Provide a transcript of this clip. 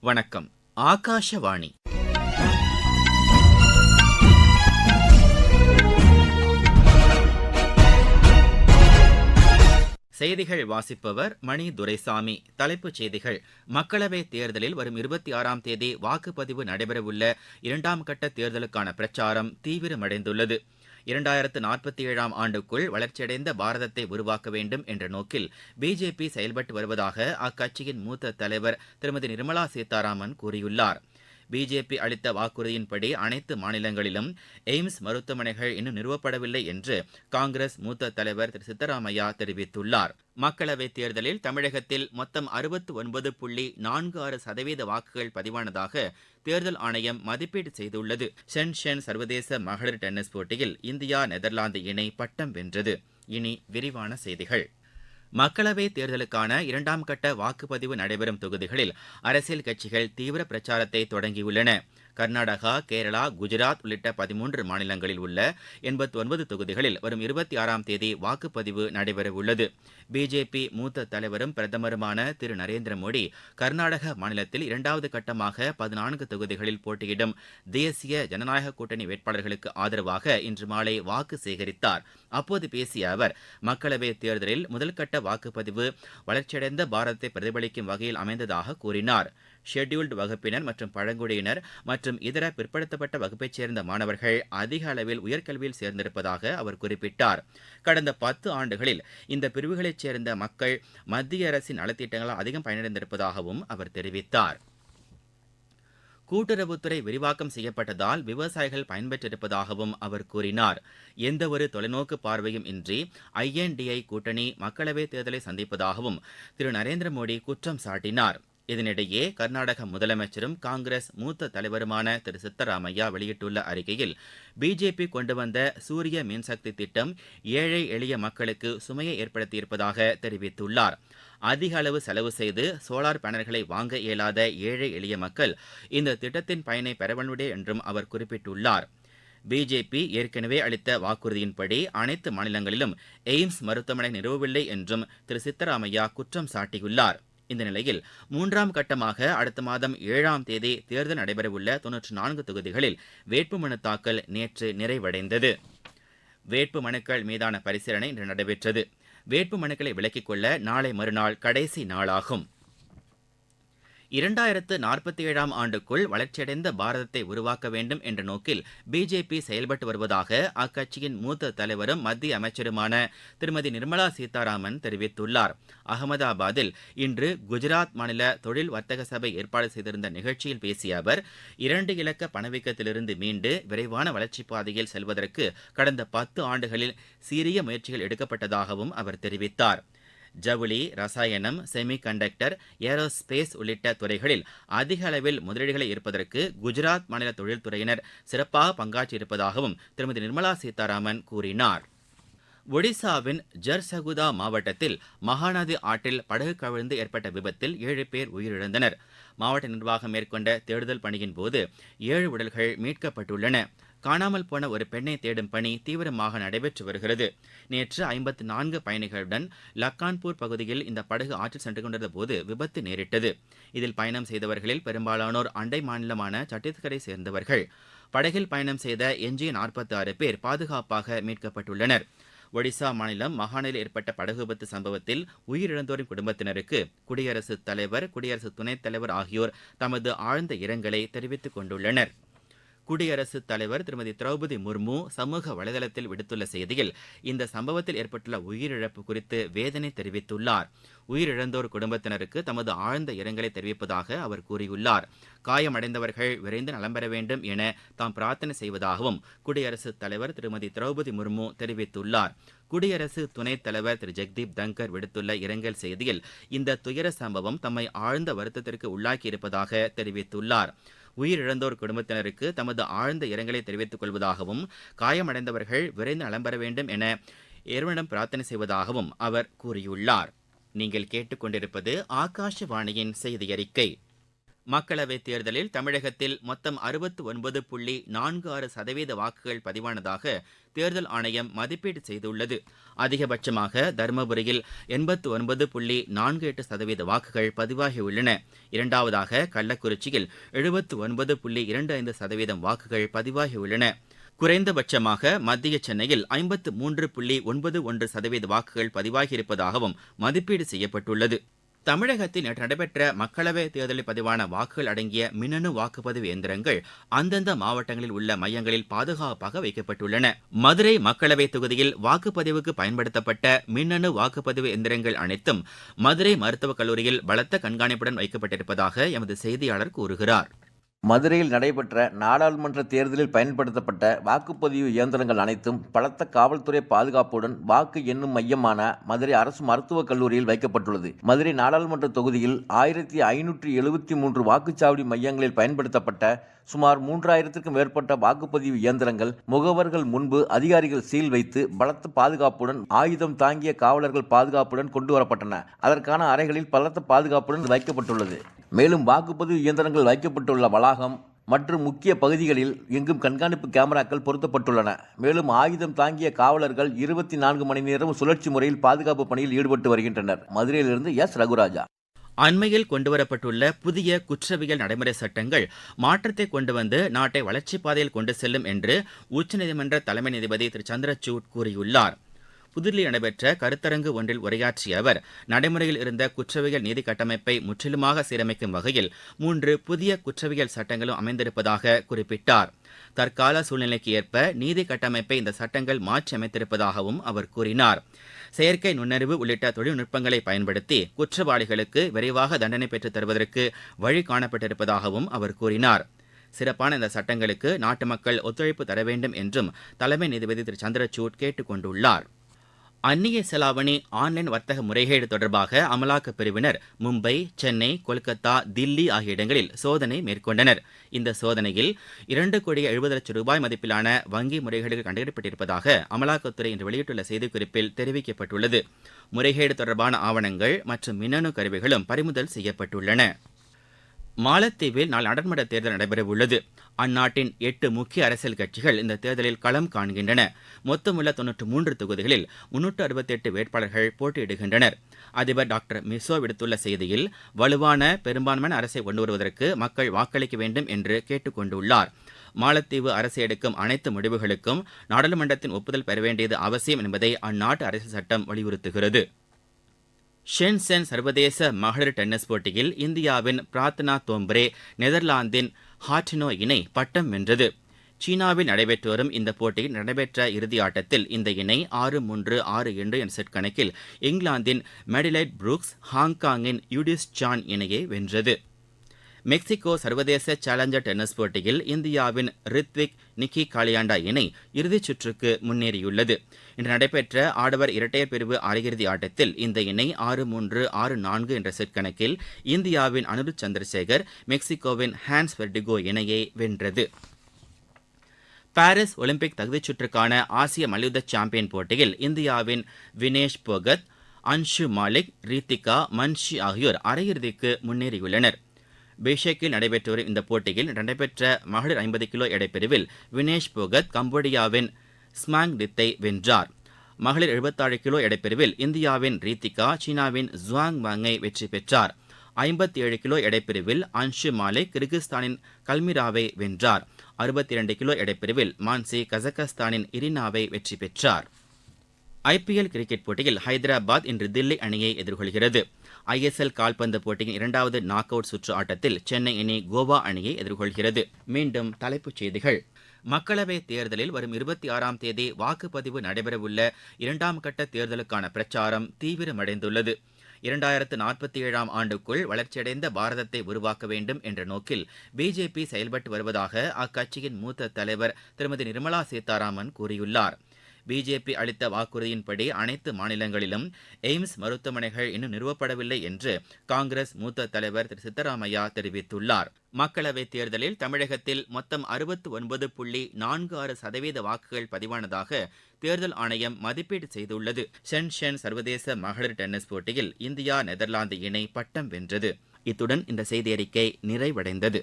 வணக்கம். ஆகாஷவாணி. செய்திகள் வாசிப்பவர் மணி துரைசாமி. தலைப்புச் செய்திகள்: மக்களவைத் தேர்தலில் வரும் 26ஆம் தேதி வாக்குப்பதிவு நடைபெறவுள்ள இரண்டாம் கட்ட தேர்தலுக்கான பிரச்சாரம் தீவிரமடைந்துள்ளது. 2047ஆம் ஆண்டுக்குள் வளர்ச்சியடைந்த பாரதத்தை உருவாக்க வேண்டும் என்ற நோக்கில் பிஜேபி செயல்பட்டு வருவதாக அக்கட்சியின் மூத்த தலைவர் திருமதி நிர்மலா சீதாராமன் கூறியுள்ளார். பிஜேபி அளித்த வாக்குறுதியின்படி அனைத்து மாநிலங்களிலும் எய்ம்ஸ் மருத்துவமனைகள் இன்னும் நிறுவப்படவில்லை என்று காங்கிரஸ் மூத்த தலைவர் திரு சித்தராமையா தெரிவித்துள்ளார். மக்களவைத் தேர்தலில் தமிழகத்தில் மொத்தம் 69.46% வாக்குகள் பதிவானதாக தேர்தல் ஆணையம் மதிப்பீடு செய்துள்ளது. ஷென்ஷென் சர்வதேச மகளிர் டென்னிஸ் போட்டியில் இந்தியா நெதர்லாந்து இணை பட்டம் வென்றது. இனி விரிவான செய்திகள். மக்களவைத் தேர்தலுக்கான இரண்டாம் கட்ட வாக்குப்பதிவு நடைபெறும் தொகுதிகளில் அரசியல் கட்சிகள் தீவிர பிரச்சாரத்தை தொடங்கியுள்ளன. கர்நாடகா, கேரளா, குஜராத் உள்ளிட்ட 13 மாநிலங்களில் உள்ள 89 தொகுதிகளில் வரும் 26ஆம் தேதி வாக்குப்பதிவு நடைபெறவுள்ளது. பிஜேபி மூத்த தலைவரும் பிரதமருமான திரு நரேந்திர மோடி கர்நாடக மாநிலத்தில் இரண்டாவது கட்டமாக 14 தொகுதிகளில் போட்டியிடும் தேசிய ஜனநாயக கூட்டணி வேட்பாளர்களுக்கு ஆதரவாக இன்று மாலை வாக்கு சேகரித்தார். அப்போது பேசிய அவர், மக்களவைத் தேர்தலில் முதல்கட்ட வாக்குப்பதிவு வளர்ச்சியடைந்த பாரதத்தை பிரதிபலிக்கும் வகையில் அமைந்ததாக கூறினார். ஷெட்யூல்டு வகுப்பினர் மற்றும் பழங்குடியினர் மற்றும் இதர பிற்படுத்தப்பட்ட வகுப்பைச் சேர்ந்த மாணவர்கள் அதிக அளவில் உயர்கல்வியில் சேர்ந்திருப்பதாக அவர் குறிப்பிட்டார். கடந்த 10 ஆண்டுகளில் இந்த பிரிவுகளைச் சேர்ந்த மக்கள் மத்திய அரசின் நலத்திட்டங்களால் அதிகம் பயனடைந்திருப்பதாகவும் அவர் தெரிவித்தார். கூட்டுறவுத்துறை விரிவாக்கம் செய்யப்பட்டதால் விவசாயிகள் பயன்பெற்றிருப்பதாகவும் அவர் கூறினார். எந்தவொரு தொலைநோக்கு பார்வையும் இன்றி INDI கூட்டணி மக்களவைத் தேர்தலை சந்திப்பதாகவும் திரு நரேந்திர மோடி குற்றம் சாட்டினார். இதனிடையே கர்நாடக முதலமைச்சரும் காங்கிரஸ் மூத்த தலைவருமான திரு சித்தராமையா வெளியிட்டுள்ள அறிக்கையில், பிஜேபி கொண்டு வந்த சூரிய மின்சக்தி திட்டம் ஏழை எளிய மக்களுக்கு சுமையை ஏற்படுத்தியிருப்பதாக தெரிவித்துள்ளார். அதிக அளவு செலவு செய்து சோலார் பேனல்களை வாங்க இயலாத ஏழை எளிய மக்கள் இந்த திட்டத்தின் பயனை பெறவேண்டுமே என்றும் அவர் குறிப்பிட்டுள்ளார். பிஜேபி ஏற்கனவே அளித்த வாக்குறுதியின்படி அனைத்து மாநிலங்களிலும் எய்ம்ஸ் மருத்துவமனை நிறுவவில்லை என்றும் திரு சித்தராமையா குற்றம் சாட்டியுள்ளார். இந்த நிலையில் 3ஆம் கட்டமாக அடுத்த மாதம் 7ஆம் தேதி தேர்தல் நடைபெறவுள்ள 94 தொகுதிகளில் வேட்புமனு தாக்கல் நேற்று நிறைவடைந்தது. வேட்புமனுக்கள் மீதான பரிசீலனை இன்று நடைபெற்றது. வேட்புமனுக்களை விலக்கிக் கொள்ள நாளை மறுநாள் கடைசி நாளாகும். 2047ஆம் ஆண்டுக்குள் வளர்ச்சியடைந்த பாரதத்தை உருவாக்க வேண்டும் என்ற நோக்கில் பிஜேபி செயல்பட்டு வருவதாக அக்கட்சியின் மூத்த தலைவரும் மத்திய அமைச்சருமான திருமதி நிர்மலா சீதாராமன் தெரிவித்துள்ளார். அகமதாபாத்தில் இன்று குஜராத் மாநில தொழில் வர்த்தக சபை ஏற்பாடு செய்திருந்த நிகழ்ச்சியில் பேசிய அவர், 2 இலக்க பணவீக்கத்திலிருந்து மீண்டு விரைவான வளர்ச்சிப் பாதையில் செல்வதற்கு கடந்த 10 ஆண்டுகளில் சீரிய முயற்சிகள் எடுக்கப்பட்டதாகவும் அவர் தெரிவித்தார். ஜவுளி, ரசாயனம், செமி கண்டக்டர், ஏரோஸ்பேஸ் உள்ளிட்ட துறைகளில் அதிக அளவில் முதலீடுகளை ஈர்ப்பதற்கு குஜராத் மாநில தொழில்துறையினர் சிறப்பாக பங்காற்றியிருப்பதாகவும் திருமதி நிர்மலா சீதாராமன் கூறினார். ஒடிசாவின் ஜர்சகுதா மாவட்டத்தில் மகாநதி ஆற்றில் படகு கவிழ்ந்து ஏற்பட்ட விபத்தில் 7 பேர் உயிரிழந்தனர். மாவட்ட நிர்வாகம் மேற்கொண்ட தேடுதல் பணியின் போது 7 உடல்கள் மீட்கப்பட்டுள்ளன. காணாமல் போன ஒரு பெண்ணை தேடும் பணி தீவிரமாக நடைபெற்று வருகிறது. நேற்று 54 பயணிகளுடன் லக்கான்பூர் பகுதியில் இந்த படகு ஆற்றில் சென்று கொண்டிருந்த போது விபத்து நேரிட்டது. இதில் பயணம் செய்தவர்களில் பெரும்பாலானோர் அண்டை மாநிலமான சத்தீஸ்கரை சேர்ந்தவர்கள். படகில் பயணம் செய்த எஞ்சிய 46 பேர் பாதுகாப்பாக மீட்கப்பட்டுள்ளனர். ஒடிசா மாநிலம் மகானில் ஏற்பட்ட படகு விபத்து சம்பவத்தில் உயிரிழந்தோரின் குடும்பத்தினருக்கு குடியரசுத் தலைவர், குடியரசு துணைத் தலைவர் ஆகியோர் தமது ஆழ்ந்த இரங்கலை தெரிவித்துக் கொண்டுள்ளனர். குடியரசுத் தலைவர் திருமதி திரௌபதி முர்மு சமூக வலைதளத்தில் விடுத்துள்ள செய்தியில், இந்த சம்பவத்தில் ஏற்பட்டுள்ள உயிரிழப்பு குறித்து வேதனை தெரிவித்துள்ளார். உயிரிழந்தோர் குடும்பத்தினருக்கு தமது ஆழ்ந்த இரங்கலை தெரிவிப்பதாக அவர் கூறியுள்ளார். காயமடைந்தவர்கள் விரைந்து நலம் பெற வேண்டும் என தாம் பிரார்த்தனை செய்வதாகவும் குடியரசுத் தலைவர் திருமதி திரௌபதி முர்மு தெரிவித்துள்ளார். குடியரசு துணைத் தலைவர் திரு ஜெக்தீப் தங்கர் விடுத்துள்ள இரங்கல் செய்தியில், இந்த துயர சம்பவம் தம்மை ஆழ்ந்த வருத்தத்திற்கு உள்ளாக்கியிருப்பதாக தெரிவித்துள்ளார். உயிரிழந்தோர் குடும்பத்தினருக்கு தமது ஆழ்ந்த இரங்கலை தெரிவித்துக் கொள்வதாகவும் காயமடைந்தவர்கள் விரைந்து நலம் பெற வேண்டும் என இறைவனிடம் பிரார்த்தனை செய்வதாகவும் அவர் கூறியுள்ளார். நீங்கள் கேட்டுக்கொண்டிருப்பது ஆகாஷவாணியின் செய்தி அறிக்கை. மக்களவைத் தேர்தலில் தமிழகத்தில் மொத்தம் 69.46% வாக்குகள் பதிவானதாக தேர்தல் ஆணையம் மதிப்பீடு செய்துள்ளது. அதிகபட்சமாக தருமபுரியில் 89.48% வாக்குகள் பதிவாகியுள்ளன. இரண்டாவதாக கள்ளக்குறிச்சியில் 79.25% வாக்குகள் பதிவாகியுள்ளன. குறைந்தபட்சமாக மத்திய சென்னையில் 53.91% வாக்குகள் பதிவாகியிருப்பதாகவும் மதிப்பீடு செய்யப்பட்டுள்ளது. தமிழகத்தில் நேற்று நடைபெற்ற மக்களவைத் தேர்தலில் பதிவான வாக்குகள் அடங்கிய மின்னணு வாக்குப்பதிவு எந்திரங்கள் அந்தந்த மாவட்டங்களில் உள்ள மையங்களில் பாதுகாப்பாக வைக்கப்பட்டுள்ளன. மதுரை மக்களவைத் தொகுதியில் வாக்குப்பதிவுக்கு பயன்படுத்தப்பட்ட மின்னணு வாக்குப்பதிவு எந்திரங்கள் அனைத்தும் மதுரை மருத்துவக் கல்லூரியில் பலத்த கண்காணிப்புடன் வைக்கப்பட்டிருப்பதாக எமது செய்தியாளர் கூறுகிறார். மதுரையில் நடைபெற்ற நாடாளுமன்ற தேர்தலில் பயன்படுத்தப்பட்ட வாக்குப்பதிவு இயந்திரங்கள் அனைத்தும் பலத்த காவல்துறை பாதுகாப்புடன் வாக்கு எண்ணும் மையமான மதுரை அரசு மருத்துவக் கல்லூரியில் வைக்கப்பட்டுள்ளது. மதுரை நாடாளுமன்ற தொகுதியில் 1573 வாக்குச்சாவடி மையங்களில் பயன்படுத்தப்பட்ட சுமார் 3000க்கும் மேற்பட்ட வாக்குப்பதிவு இயந்திரங்கள் முகவர்கள் முன்பு அதிகாரிகள் சீல் வைத்து பலத்த பாதுகாப்புடன் ஆயுதம் தாங்கிய காவலர்கள் பாதுகாப்புடன் கொண்டு வரப்பட்டன. அதற்கான அறைகளில் பலத்த பாதுகாப்புடன் வைக்கப்பட்டுள்ளது. மேலும் வாக்குப்பதிவு இயந்திரங்கள் வைக்கப்பட்டுள்ள வளாகம் மற்றும் முக்கிய பகுதிகளில் எங்கும் கண்காணிப்பு கேமராக்கள் பொருத்தப்பட்டுள்ளன. மேலும் ஆயுதம் தாங்கிய காவலர்கள் 24 மணி நேரம் சுழற்சி முறையில் பாதுகாப்பு பணியில் ஈடுபட்டு வருகின்றனர். மதுரையிலிருந்து எஸ். ரகுராஜா. அண்மையில் கொண்டுவரப்பட்டுள்ள புதிய குற்றவியல் நடைமுறை சட்டங்கள் மாற்றத்தை கொண்டு வந்து நாட்டை வளர்ச்சிப் பாதையில் கொண்டு செல்லும் என்று உச்சநீதிமன்ற தலைமை நீதிபதி திரு சந்திரசூட் கூறியுள்ளார். புதுதில்லியில் நடைபெற்ற கருத்தரங்கு ஒன்றில் உரையாற்றிய அவர், நடைமுறையில் இருந்த குற்றவியல் நீதி கட்டமைப்பை முற்றிலுமாக சீரமைக்கும் வகையில் 3 புதிய குற்றவியல் சட்டங்களும் அமைந்திருப்பதாக குறிப்பிட்டார். தற்கால சூழ்நிலைக்கு ஏற்ப நீதி கட்டமைப்பை இந்த சட்டங்கள் மாற்றி அமைத்திருப்பதாகவும் அவர் கூறினார். செயற்கை நுண்ணறிவு உள்ளிட்ட தொழில்நுட்பங்களை பயன்படுத்தி குற்றவாளிகளுக்கு விரைவாக தண்டனை பெற்றுத் தருவதற்கு வழி காணப்பட்டிருப்பதாகவும் அவர் கூறினார். சிறப்பான இந்த சட்டங்களுக்கு நாட்டு மக்கள் ஒத்துழைப்பு தர வேண்டும் என்றும் தலைமை நீதிபதி திரு சந்திரசூட் கேட்டுக் கொண்டுள்ளார். அந்நிய செலாவணி ஆன்லைன் வர்த்தக முறைகேடு தொடர்பாக அமலாக்கப் பிரிவினர் மும்பை, சென்னை, கொல்கத்தா, தில்லி ஆகிய இடங்களில் சோதனை மேற்கொண்டனர். இந்த சோதனையில் 2,70,00,000 ரூபாய் மதிப்பிலான வங்கி முறைகேடுகள் கண்டறியப்பட்டிருப்பதாக அமலாக்கத்துறை இன்று வெளியிட்டுள்ள செய்திக்குறிப்பில் தெரிவிக்கப்பட்டுள்ளது. முறைகேடு தொடர்பான ஆவணங்கள் மற்றும் மின்னணு கருவிகளும் பறிமுதல் செய்யப்பட்டுள்ளன. மாலத்தீவில் நாளை நாடாளுமன்ற தேர்தல் நடைபெறவுள்ளது. அந்நாட்டின் 8 முக்கிய அரசியல் கட்சிகள் இந்த தேர்தலில் களம் காண்கின்றன. மொத்தமுள்ள 93 தொகுதிகளில் 368 வேட்பாளர்கள் போட்டியிடுகின்றனர். அதிபர் டாக்டர் மிசோ விடுத்துள்ள செய்தியில், வலுவான பெரும்பான்மையான அரசை கொண்டு வருவதற்கு மக்கள் வாக்களிக்க வேண்டும் என்று கேட்டுக் கொண்டுள்ளார். மாலத்தீவு அரசு எடுக்கும் அனைத்து முடிவுகளுக்கும் நாடாளுமன்றத்தின் ஒப்புதல் பெற வேண்டியது அவசியம் என்பதை அந்நாட்டு அரசியல் சட்டம் வலியுறுத்துகிறது. ஷென்சென் சர்வதேச மகளிர் டென்னிஸ் போட்டியில் இந்தியாவின் பிரார்த்தனா தோம்ப்ரே நெதர்லாந்தின் ஹார்டினோ இணை பட்டம் வென்றது. சீனாவில் நடைபெற்று வரும் இந்த போட்டியில் நடைபெற்ற இறுதி ஆட்டத்தில் இந்த இணை 6-3, 6-2 என்ற செட் கணக்கில் இங்கிலாந்தின் மெடிலைட் புரூக்ஸ், ஹாங்காங்கின் யூடிஸ் சான் இணையை வென்றது. மெக்சிகோ சர்வதேச சேலஞ்சர் டென்னிஸ் போட்டியில் இந்தியாவின் ரித்விக் நிக்கி காலியாண்டா இணை இறுதிச் சுற்றுக்கு முன்னேறியுள்ளது. இன்று நடைபெற்ற ஆடவர் இரட்டையர் பிரிவு அரையிறுதி ஆட்டத்தில் இந்த இணை 6-3, 6-4 என்ற செட் கணக்கில் இந்தியாவின் அனுருத் சந்திரசேகர், மெக்சிகோவின் ஹான்ஸ் வெர்டிகோ இணையை வென்றது. பாரிஸ் ஒலிம்பிக் தகுதிச் சுற்றுக்கான ஆசிய மல்யுத்த சாம்பியன் போட்டியில் இந்தியாவின் வினேஷ் போகத், அன்ஷு மாலிக், ரீத்திகா மன்ஷி ஆகியோர் அரையிறுதிக்கு முன்னேறியுள்ளனர். பிஷேக்கில் நடைபெற்று வரும் இந்த போட்டியில் நடைபெற்ற மகளிர் 50 கிலோ எடைப்பிரிவில் வினேஷ் போகத் கம்போடியாவின் ஸ்மாங் டித்தை வென்றார். மகளிர் 76 கிலோ எடைப்பிரிவில் இந்தியாவின் ரீத்திகா சீனாவின் ஜுவாங் வாங்கை வெற்றி பெற்றார். 57 கிலோ எடைப்பிரிவில் அன்ஷு மாலிக் கிர்கிஸ்தானின் கல்மிராவை வென்றார். 62 கிலோ எடைப்பிரிவில் மான்சி கசகஸ்தானின் இரினாவை வெற்றி பெற்றார். ஐபிஎல் கிரிக்கெட் போட்டியில் ஹைதராபாத் இன்று தில்லி அணியை எதிர்கொள்கிறது. ஐஎஸ்எல் கால்பந்து போட்டியின் 2வது நாக் அவுட் சுற்று ஆட்டத்தில் சென்னை அணி கோவா அணியை எதிர்கொள்கிறது. மீண்டும் தலைப்புச் செய்திகள். மக்களவைத் தேர்தலில் வரும் 26ஆம் தேதி வாக்குப்பதிவு நடைபெறவுள்ள 2ஆம் கட்ட தேர்தலுக்கான பிரச்சாரம் தீவிரமடைந்துள்ளது. 2047ஆம் ஆண்டுக்குள் வளர்ச்சியடைந்த பாரதத்தை உருவாக்க வேண்டும் என்ற நோக்கில் பிஜேபி செயல்பட்டு வருவதாக அக்கட்சியின் மூத்த தலைவர் திருமதி நிர்மலா சீதாராமன் கூறியுள்ளார். பிஜேபி அளித்த வாக்குறுதியின்படி அனைத்து மாநிலங்களிலும் எய்ம்ஸ் மருத்துவமனைகள் இன்னும் நிறுவப்படவில்லை என்று காங்கிரஸ் மூத்த தலைவர் திரு சித்தராமையா தெரிவித்துள்ளார். மக்களவைத் தேர்தலில் தமிழகத்தில் மொத்தம் 69.46% வாக்குகள் பதிவானதாக தேர்தல் ஆணையம் மதிப்பீடு செய்துள்ளது. ஷென்சென் சர்வதேச மகளிர் டென்னிஸ் போட்டியில் இந்தியா நெதர்லாந்து இணை பட்டம் வென்றது. இத்துடன் இந்த செய்தி அறிக்கை நிறைவடைந்தது.